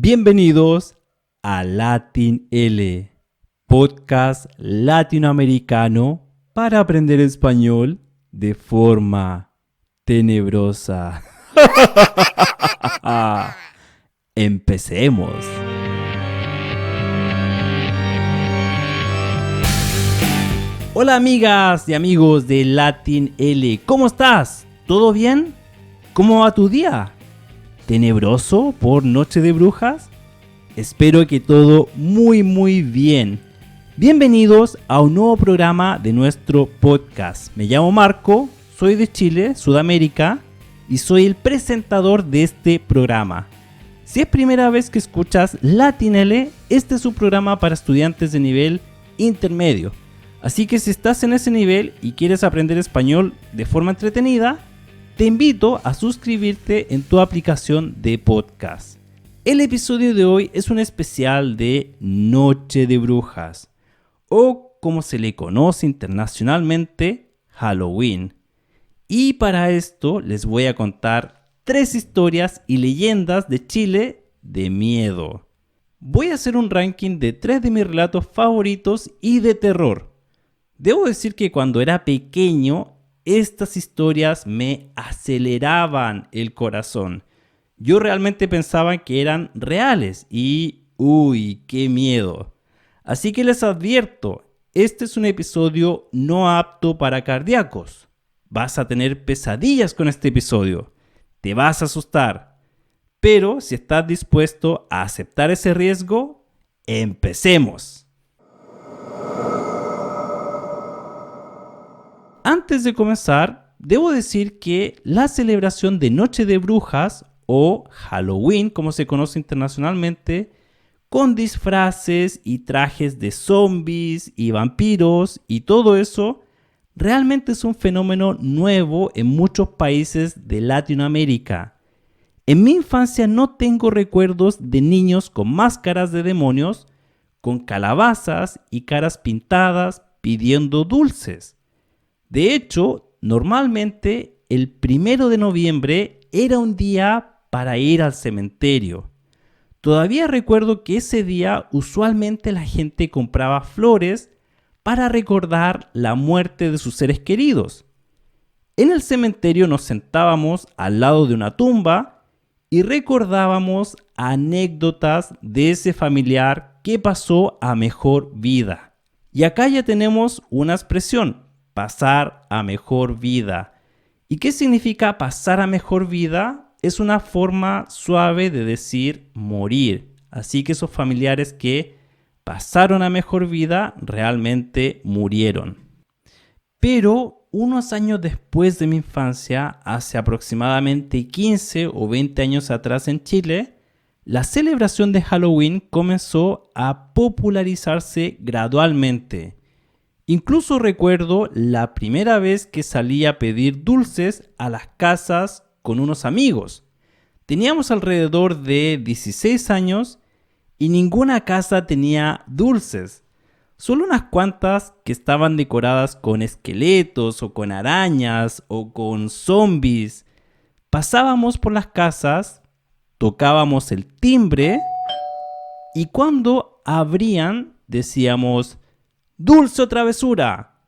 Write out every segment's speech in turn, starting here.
Bienvenidos a Latin L, podcast latinoamericano para aprender español de forma tenebrosa. Empecemos. Hola amigas y amigos de Latin L, ¿cómo estás? ¿Todo bien? ¿Cómo va tu día? ¿Tenebroso por Noche de Brujas? Espero que todo muy bien. Bienvenidos a un nuevo programa de nuestro podcast. Me llamo Marco, soy de Chile, Sudamérica, y soy el presentador de este programa. Si es primera vez que escuchas Latin L, este es un programa para estudiantes de nivel intermedio. Así que si estás en ese nivel y quieres aprender español de forma entretenida, te invito a suscribirte en tu aplicación de podcast. El episodio de hoy es un especial de Noche de Brujas, o como se le conoce internacionalmente, Halloween. Y para esto les voy a contar 3 historias y leyendas de Chile de miedo. Voy a hacer un ranking de 3 de mis relatos favoritos y de terror. Debo decir que cuando era pequeño, estas historias me aceleraban el corazón. Yo realmente pensaba que eran reales y ¡uy, qué miedo! Así que les advierto, este es un episodio no apto para cardíacos. Vas a tener pesadillas con este episodio. Te vas a asustar. Pero si estás dispuesto a aceptar ese riesgo, ¡empecemos! Antes de comenzar, debo decir que la celebración de Noche de Brujas o Halloween, como se conoce internacionalmente, con disfraces y trajes de zombies y vampiros y todo eso, realmente es un fenómeno nuevo en muchos países de Latinoamérica. En mi infancia no tengo recuerdos de niños con máscaras de demonios, con calabazas y caras pintadas pidiendo dulces. De hecho, normalmente el 1 de noviembre era un día para ir al cementerio. Todavía recuerdo que ese día usualmente la gente compraba flores para recordar la muerte de sus seres queridos. En el cementerio nos sentábamos al lado de una tumba y recordábamos anécdotas de ese familiar que pasó a mejor vida. Y acá ya tenemos una expresión. Pasar a mejor vida. ¿Y qué significa pasar a mejor vida? Es una forma suave de decir morir. Así que esos familiares que pasaron a mejor vida realmente murieron. Pero unos años después de mi infancia, hace aproximadamente 15 o 20 años atrás en Chile, la celebración de Halloween comenzó a popularizarse gradualmente. Incluso recuerdo la primera vez que salí a pedir dulces a las casas con unos amigos. Teníamos alrededor de 16 años y ninguna casa tenía dulces. Solo unas cuantas que estaban decoradas con esqueletos o con arañas o con zombies. Pasábamos por las casas, tocábamos el timbre y cuando abrían decíamos ¡dulce o travesura!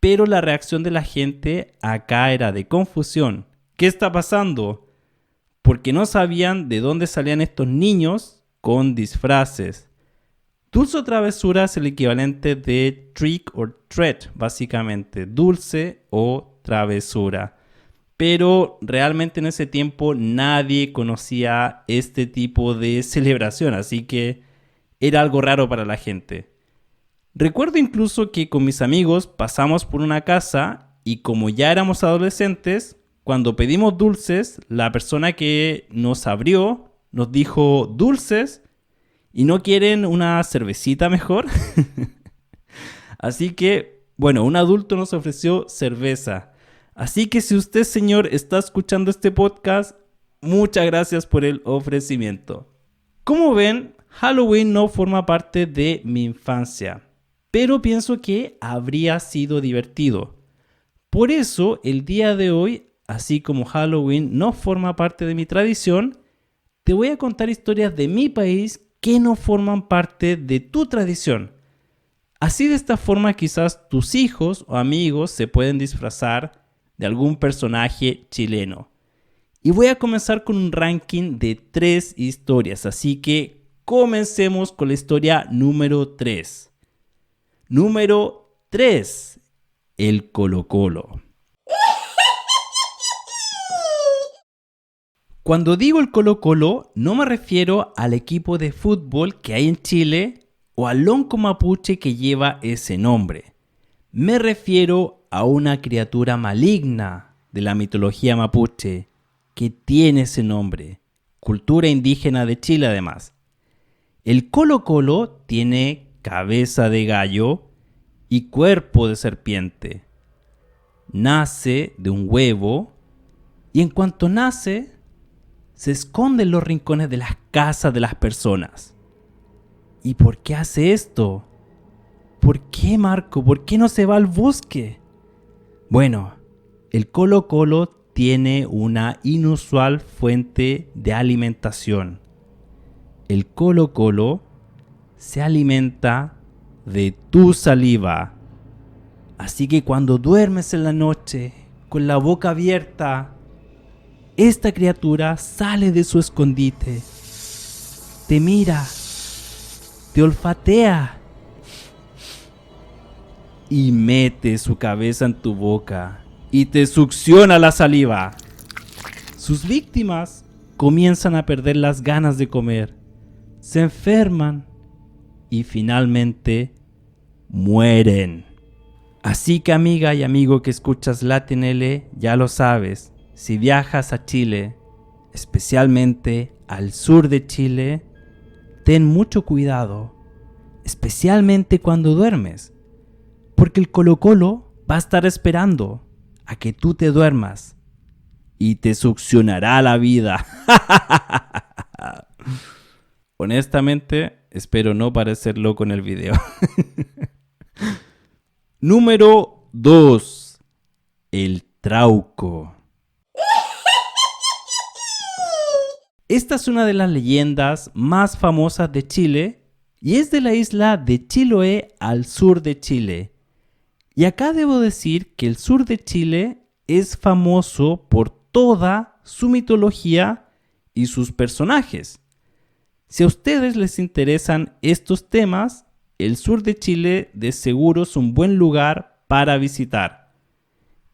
Pero la reacción de la gente acá era de confusión. ¿Qué está pasando? Porque no sabían de dónde salían estos niños con disfraces. Dulce o travesura es el equivalente de trick or treat, básicamente. Dulce o travesura. Pero realmente en ese tiempo nadie conocía este tipo de celebración, así que era algo raro para la gente. Recuerdo incluso que con mis amigos pasamos por una casa y como ya éramos adolescentes, cuando pedimos dulces, la persona que nos abrió nos dijo dulces y no quieren una cervecita mejor. Así que, bueno, un adulto nos ofreció cerveza. Así que si usted, señor, está escuchando este podcast, muchas gracias por el ofrecimiento. Como ven, Halloween no forma parte de mi infancia. Pero pienso que habría sido divertido. Por eso, el día de hoy, así como Halloween no forma parte de mi tradición, te voy a contar historias de mi país que no forman parte de tu tradición. Así de esta forma quizás tus hijos o amigos se pueden disfrazar de algún personaje chileno. Y voy a comenzar con un ranking de 3 historias, así que comencemos con la historia número 3. Número 3. El Colo-Colo. Cuando digo el Colo-Colo, no me refiero al equipo de fútbol que hay en Chile o al lonco mapuche que lleva ese nombre. Me refiero a una criatura maligna de la mitología mapuche que tiene ese nombre, cultura indígena de Chile además. El Colo-Colo tiene cabeza de gallo y cuerpo de serpiente. Nace de un huevo y en cuanto nace, se esconde en los rincones de las casas de las personas. ¿Y por qué hace esto? ¿Por qué, Marco? ¿Por qué no se va al bosque? Bueno, el Colo-Colo tiene una inusual fuente de alimentación. El Colo-Colo se alimenta de tu saliva. Así que cuando duermes en la noche con la boca abierta, esta criatura sale de su escondite, te mira, te olfatea y mete su cabeza en tu boca y te succiona la saliva. Sus víctimas comienzan a perder las ganas de comer, se enferman y finalmente mueren. Así que amiga y amigo que escuchas Latin L, ya lo sabes. Si viajas a Chile, especialmente al sur de Chile, ten mucho cuidado, especialmente cuando duermes, porque el Colo-Colo va a estar esperando a que tú te duermas y te succionará la vida. Honestamente, espero no parecer loco en el video. Número 2. El Trauco. Esta es una de las leyendas más famosas de Chile y es de la isla de Chiloé al sur de Chile. Y acá debo decir que el sur de Chile es famoso por toda su mitología y sus personajes. Si a ustedes les interesan estos temas, el sur de Chile de seguro es un buen lugar para visitar.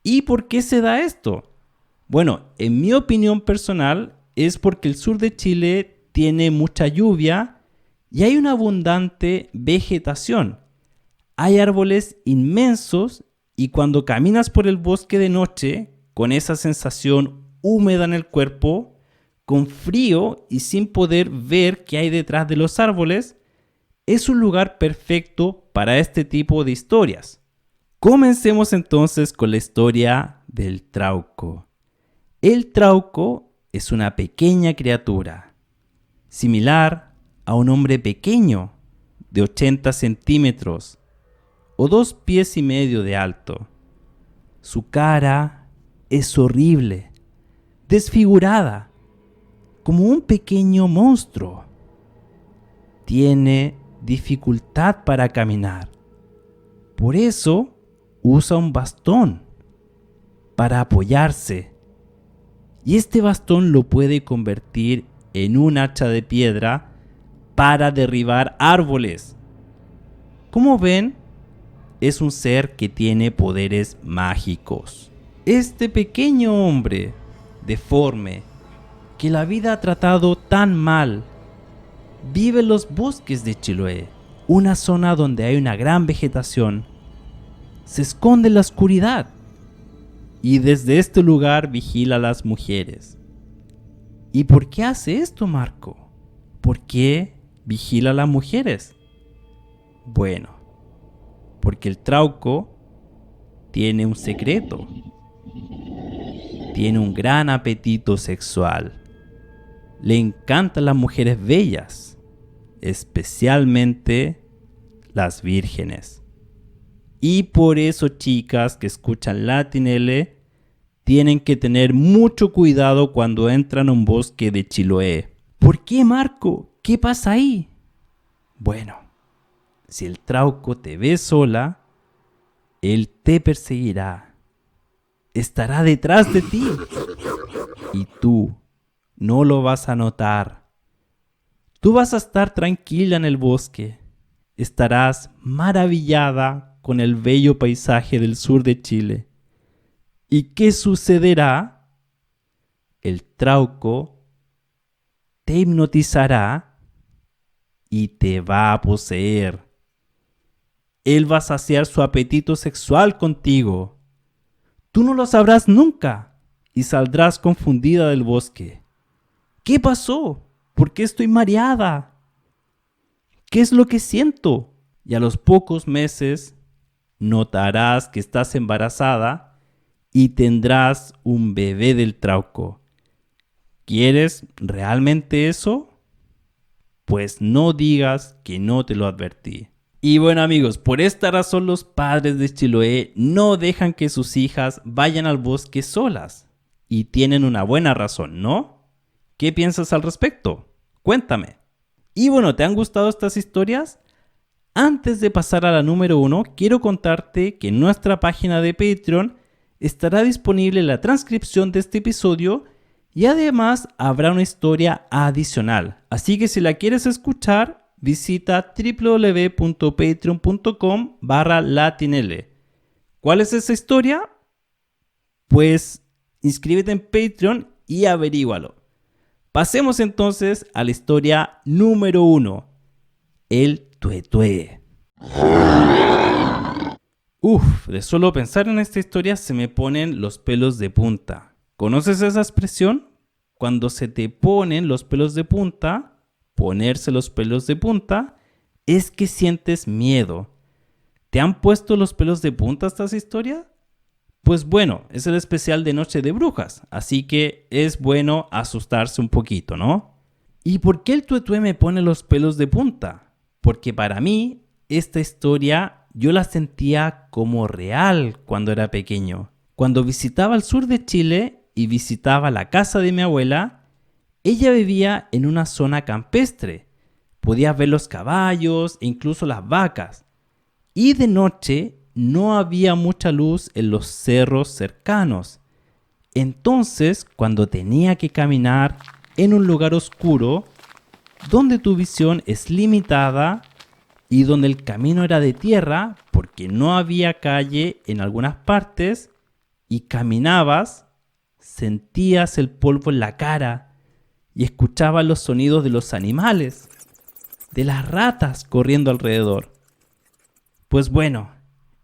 ¿Y por qué se da esto? Bueno, en mi opinión personal, es porque el sur de Chile tiene mucha lluvia y hay una abundante vegetación. Hay árboles inmensos y cuando caminas por el bosque de noche, con esa sensación húmeda en el cuerpo, con frío y sin poder ver qué hay detrás de los árboles, es un lugar perfecto para este tipo de historias. Comencemos entonces con la historia del Trauco. El Trauco es una pequeña criatura, similar a un hombre pequeño de 80 centímetros o 2,5 pies de alto. Su cara es horrible, desfigurada, como un pequeño monstruo. Tiene dificultad para caminar. Por eso usa un bastón para apoyarse. Y este bastón lo puede convertir en un hacha de piedra para derribar árboles. Como ven, es un ser que tiene poderes mágicos. Este pequeño hombre, deforme, que la vida ha tratado tan mal, vive en los bosques de Chiloé, una zona donde hay una gran vegetación. Se esconde en la oscuridad y desde este lugar vigila a las mujeres. ¿Y por qué hace esto, Marco? ¿Por qué vigila a las mujeres? Bueno, porque el Trauco tiene un secreto. Tiene un gran apetito sexual. Le encantan las mujeres bellas, especialmente las vírgenes. Y por eso, chicas que escuchan Latin L, tienen que tener mucho cuidado cuando entran a un bosque de Chiloé. ¿Por qué, Marco? ¿Qué pasa ahí? Bueno, si el trauco te ve sola, él te perseguirá. Estará detrás de ti. Y tú no lo vas a notar. Tú vas a estar tranquila en el bosque. Estarás maravillada con el bello paisaje del sur de Chile. ¿Y qué sucederá? El trauco te hipnotizará y te va a poseer. Él va a saciar su apetito sexual contigo. Tú no lo sabrás nunca y saldrás confundida del bosque. ¿Qué pasó? ¿Por qué estoy mareada? ¿Qué es lo que siento? Y a los pocos meses notarás que estás embarazada y tendrás un bebé del trauco. ¿Quieres realmente eso? Pues no digas que no te lo advertí. Y bueno amigos, por esta razón los padres de Chiloé no dejan que sus hijas vayan al bosque solas. Y tienen una buena razón, ¿no? ¿Qué piensas al respecto? Cuéntame. Y bueno, ¿te han gustado estas historias? Antes de pasar a la número 1, quiero contarte que en nuestra página de Patreon estará disponible la transcripción de este episodio y además habrá una historia adicional. Así que si la quieres escuchar, visita www.patreon.com/latinl. ¿Cuál es esa historia? Pues inscríbete en Patreon y averígualo. Pasemos entonces a la historia número 1. El tuetué. De solo pensar en esta historia se me ponen los pelos de punta. ¿Conoces esa expresión? Cuando se te ponen los pelos de punta, ponerse los pelos de punta, es que sientes miedo. ¿Te han puesto los pelos de punta estas historias? Pues bueno, es el especial de Noche de Brujas, así que es bueno asustarse un poquito, ¿no? ¿Y por qué el tuetué me pone los pelos de punta? Porque para mí, esta historia yo la sentía como real cuando era pequeño. Cuando visitaba el sur de Chile y visitaba la casa de mi abuela, ella vivía en una zona campestre. Podías ver los caballos e incluso las vacas. Y de noche no había mucha luz en los cerros cercanos. Entonces, cuando tenía que caminar en un lugar oscuro, donde tu visión es limitada y donde el camino era de tierra porque no había calle en algunas partes y caminabas, sentías el polvo en la cara y escuchabas los sonidos de los animales, de las ratas corriendo alrededor. Pues bueno,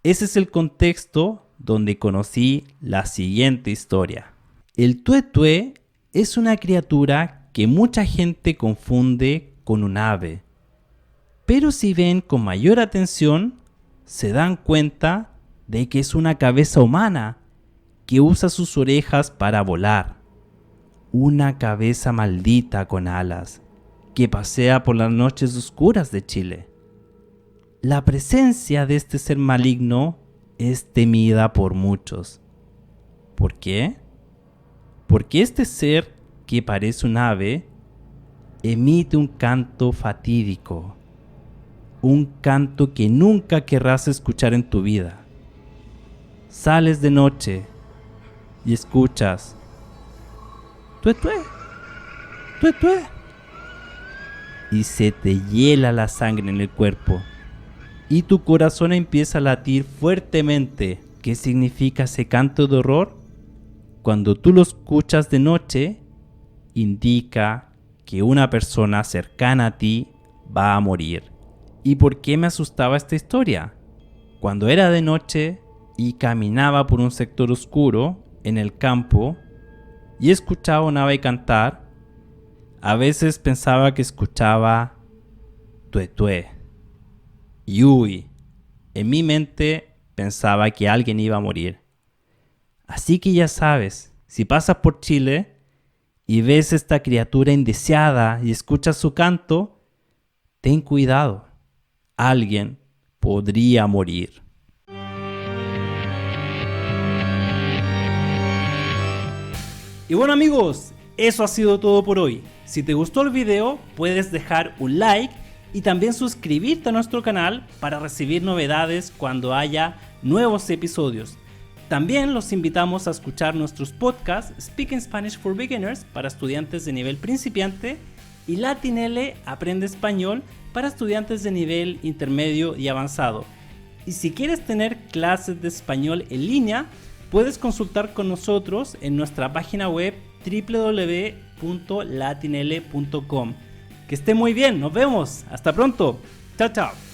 ese es el contexto donde conocí la siguiente historia. El tuetué es una criatura que mucha gente confunde con un ave. Pero si ven con mayor atención, se dan cuenta de que es una cabeza humana que usa sus orejas para volar. Una cabeza maldita con alas que pasea por las noches oscuras de Chile. La presencia de este ser maligno es temida por muchos. ¿Por qué? Porque este ser, que parece un ave, emite un canto fatídico. Un canto que nunca querrás escuchar en tu vida. Sales de noche y escuchas tuetué, tuetué, y se te hiela la sangre en el cuerpo y tu corazón empieza a latir fuertemente. ¿Qué significa ese canto de horror? Cuando tú lo escuchas de noche, indica que una persona cercana a ti va a morir. ¿Y por qué me asustaba esta historia? Cuando era de noche y caminaba por un sector oscuro en el campo y escuchaba un ave cantar, a veces pensaba que escuchaba tuetué. Y en mi mente pensaba que alguien iba a morir. Así que ya sabes, si pasas por Chile y ves esta criatura indeseada y escuchas su canto, ten cuidado. Alguien podría morir. Y bueno amigos, eso ha sido todo por hoy. Si te gustó el video, puedes dejar un like y también suscribirte a nuestro canal para recibir novedades cuando haya nuevos episodios. También los invitamos a escuchar nuestros podcasts Speaking Spanish for Beginners para estudiantes de nivel principiante y Latinele Aprende Español para estudiantes de nivel intermedio y avanzado. Y si quieres tener clases de español en línea, puedes consultar con nosotros en nuestra página web www.latinele.com. Que esté muy bien, nos vemos, hasta pronto, chao chao.